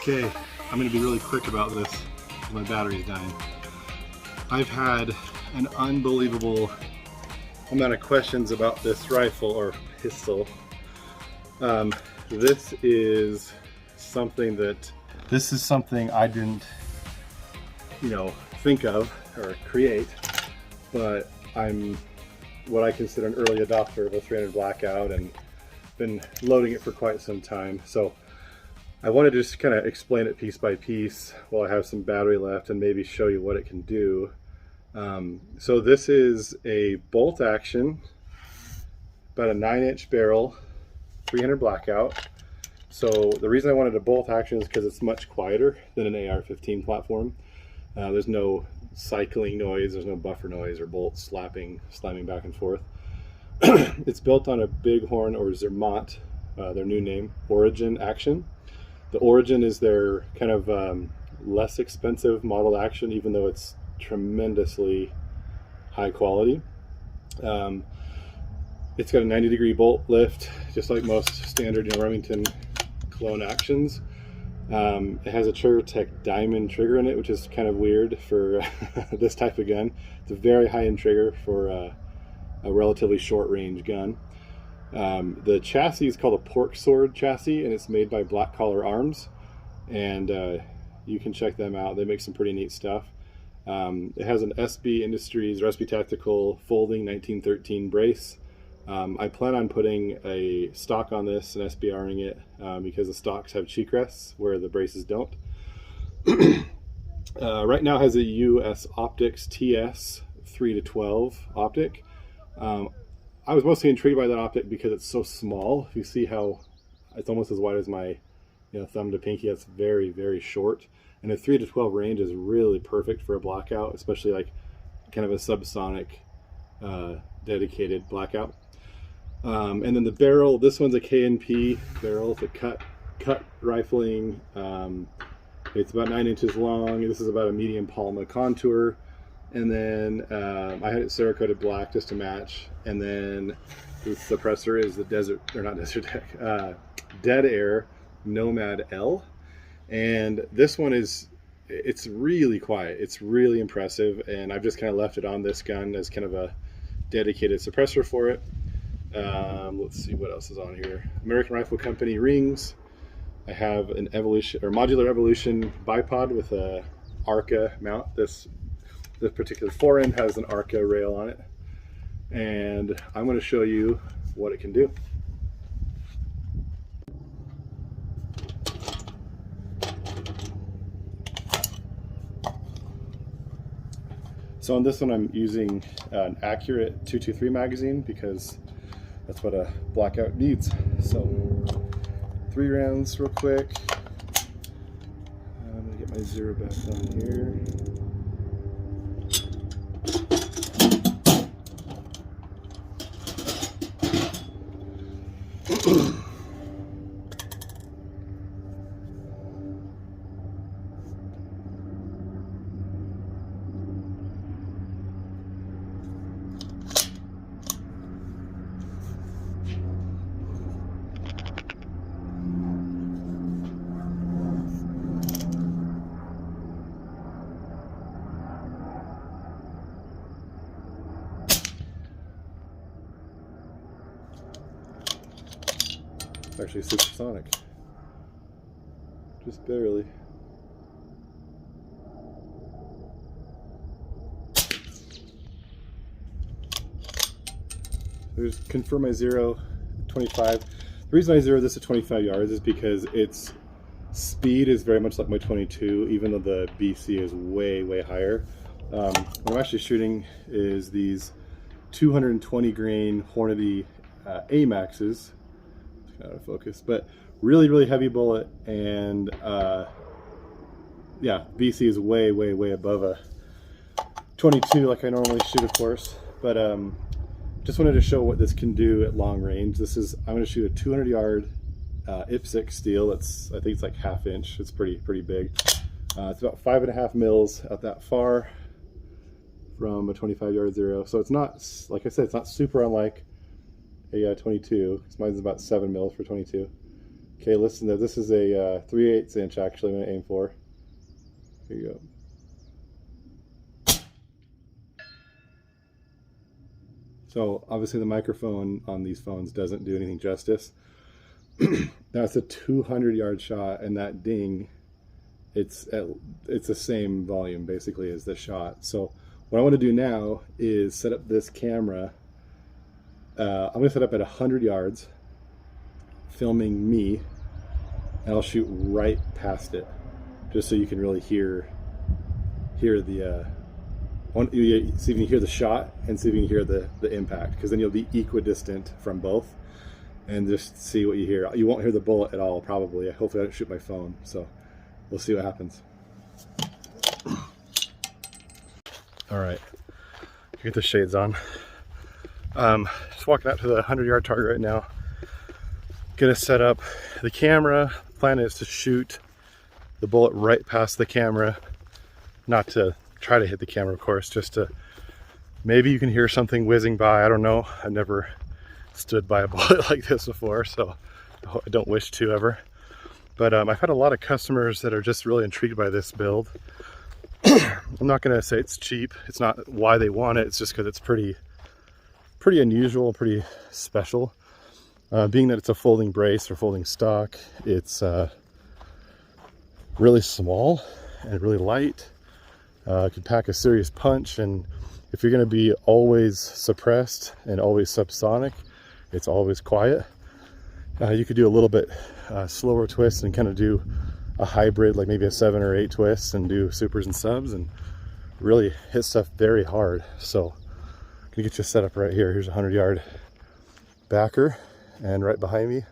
Okay, I'm going to be really quick about this because my battery's dying. I've had an unbelievable amount of questions about this rifle or pistol. This is something I didn't, think of or create, but I'm what I consider an early adopter of a 300 blackout and been loading it for quite some time. So I wanted to just kind of explain it piece by piece while I have some battery left and maybe show you what it can do. So this is a bolt action, about a 9-inch barrel, 300 blackout. So the reason I wanted a bolt action is because it's much quieter than an AR-15 platform. There's no cycling noise, there's no buffer noise or bolts slamming back and forth. It's built on a Bighorn or Zermatt, their new name, Origin action. The Origin is their kind of less expensive model action, even though it's tremendously high quality. It's got a 90-degree bolt lift, just like most standard Remington clone actions. It has a Triggertech diamond trigger in it, which is kind of weird for this type of gun. It's a very high-end trigger for a relatively short-range gun. The chassis is called a pork sword chassis, and it's made by Black Collar Arms, and you can check them out. They make some pretty neat stuff. It has an SB Industries or SB Tactical folding 1913 brace. I plan on putting a stock on this and SBRing it because the stocks have cheek rests where the braces don't. Right now it has a USO TS 3-12 optic. I was mostly intrigued by that optic because it's so small. You see how it's almost as wide as my thumb to pinky. That's very, very short. And a 3-12 range is really perfect for a blackout, especially like kind of a subsonic dedicated blackout. And then the barrel, this one's a K&P barrel. It's a cut rifling. It's about 9 inches long. This is about a medium Palma contour. And then I had it Cerakoted black just to match. And then the suppressor is the Dead Air Nomad L. And this one it's really quiet. It's really impressive. And I've just kind of left it on this gun as kind of a dedicated suppressor for it. Let's see what else is on here. American Rifle Company rings. I have an Modular Evolution bipod with a ARCA mount. This particular forend has an ARCA rail on it, and I'm going to show you what it can do. So on this one I'm using an accurate 223 magazine because that's what a blackout needs. So 3 rounds real quick. I'm gonna get my zero back on here. It's actually supersonic, just barely. Just confirm my zero, 25. The reason I zeroed this at 25 yards is because its speed is very much like my 22, even though the BC is way, way higher. What I'm actually shooting is these 220 grain Hornady AMAXs. Out of focus, but really, really heavy bullet, and yeah, BC is way, way, way above a 22 like I normally shoot, of course. But just wanted to show what this can do at long range. I'm going to shoot a 200 yard IPSC steel. I think it's like 1/2 inch. It's pretty big. It's about 5.5 mils at that far from a 25 yard zero. So it's not, like I said, it's not super unlike a 22. Mine's about 7 mils for 22. Okay, listen, this is a 3/8 inch actually I'm going to aim for. Here you go. So obviously the microphone on these phones doesn't do anything justice. That's a 200-yard shot, and that ding, it's the same volume basically as the shot. So what I want to do now is set up this camera. I'm going to set up at 100 yards, filming me, and I'll shoot right past it, just so you can really hear the see if you can hear the shot and see if you can hear the impact, because then you'll be equidistant from both, and just see what you hear. You won't hear the bullet at all probably. Hopefully I don't shoot my phone, so we'll see what happens. All right, get the shades on. Just walking out to the 100-yard target right now. Gonna set up the camera. Plan is to shoot the bullet right past the camera, not to try to hit the camera, of course, just to, maybe you can hear something whizzing by. I don't know. I've never stood by a bullet like this before, so I don't wish to ever. But I've had a lot of customers that are just really intrigued by this build. I'm not gonna say it's cheap. It's not why they want it. It's just because it's pretty unusual, pretty special. Being that it's a folding brace or folding stock, it's really small and really light. It can pack a serious punch, and if you're going to be always suppressed and always subsonic, it's always quiet. You could do a little bit slower twist and kind of do a hybrid, like maybe a 7 or 8 twists, and do supers and subs and really hit stuff very hard. So I'm gonna get you set up right here. Here's a 100-yard backer, and right behind me,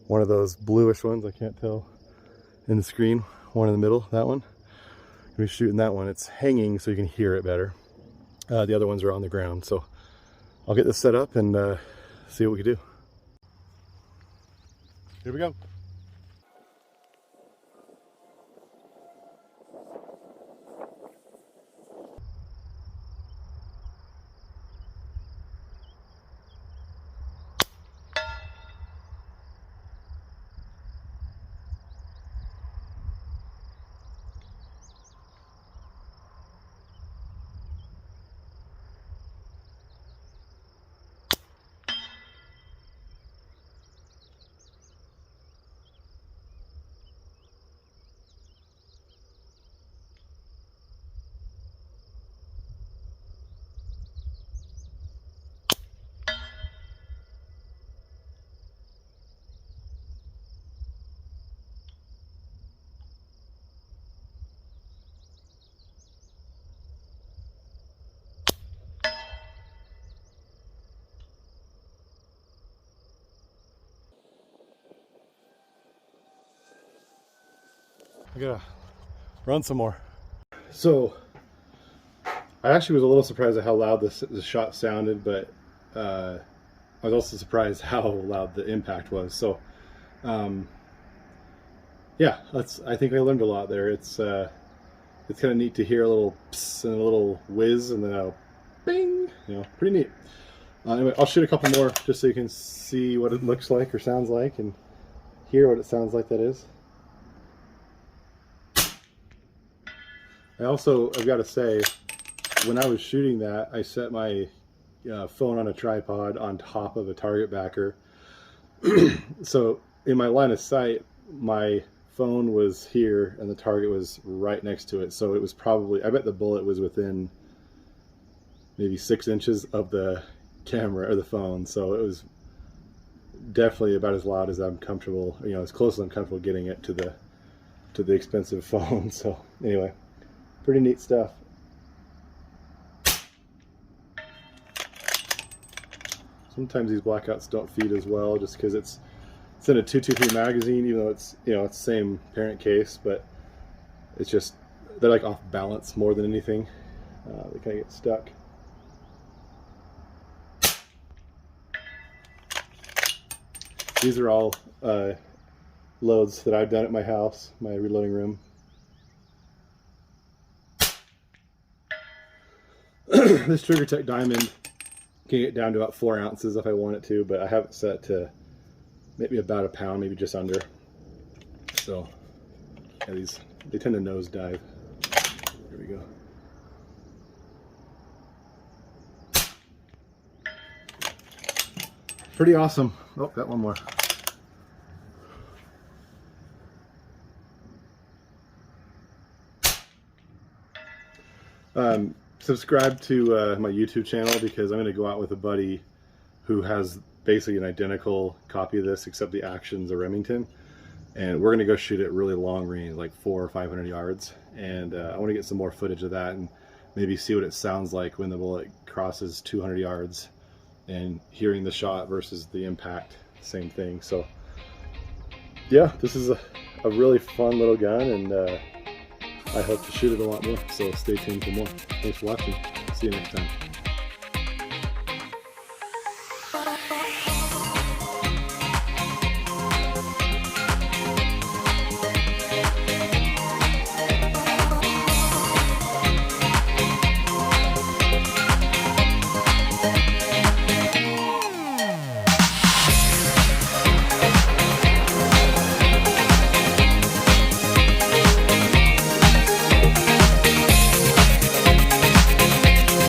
one of those bluish ones, I can't tell in the screen, one in the middle, that one. I'm gonna be shooting that one. It's hanging so you can hear it better. The other ones are on the ground. So I'll get this set up and see what we can do. Here we go. I gotta run some more. So I actually was a little surprised at how loud the shot sounded, but I was also surprised how loud the impact was. So yeah, I think I learned a lot there. It's kind of neat to hear a little pss and a little whiz and then a bing, pretty neat. Anyway, I'll shoot a couple more just so you can see what it looks like or sounds like and hear what it sounds like, that is. I've got to say, when I was shooting that, I set my phone on a tripod on top of a target backer. So in my line of sight, my phone was here and the target was right next to it. So it was probably, I bet the bullet was within maybe 6 inches of the camera or the phone. So it was definitely about as loud as I'm comfortable, as close as I'm comfortable getting it to the expensive phone. So anyway, pretty neat stuff. Sometimes these blackouts don't feed as well just because it's in a 223 magazine, even though it's it's the same parent case, but it's just, they're like off balance more than anything. They kind of get stuck. These are all loads that I've done at my house, my reloading room. This Triggertech diamond can get down to about 4 ounces if I want it to, but I have it set to maybe about a pound, maybe just under. So yeah, they tend to nosedive. Here we go. Pretty awesome. Oh, got one more. Subscribe to my YouTube channel, because I'm going to go out with a buddy who has basically an identical copy of this, except the action's a Remington, and we're going to go shoot it really long range, like 400 or 500 yards, and I want to get some more footage of that and maybe see what it sounds like when the bullet crosses 200 yards, and hearing the shot versus the impact, same thing. So yeah, this is a really fun little gun, and I hope to shoot it a lot more, so stay tuned for more. Thanks for watching. See you next time.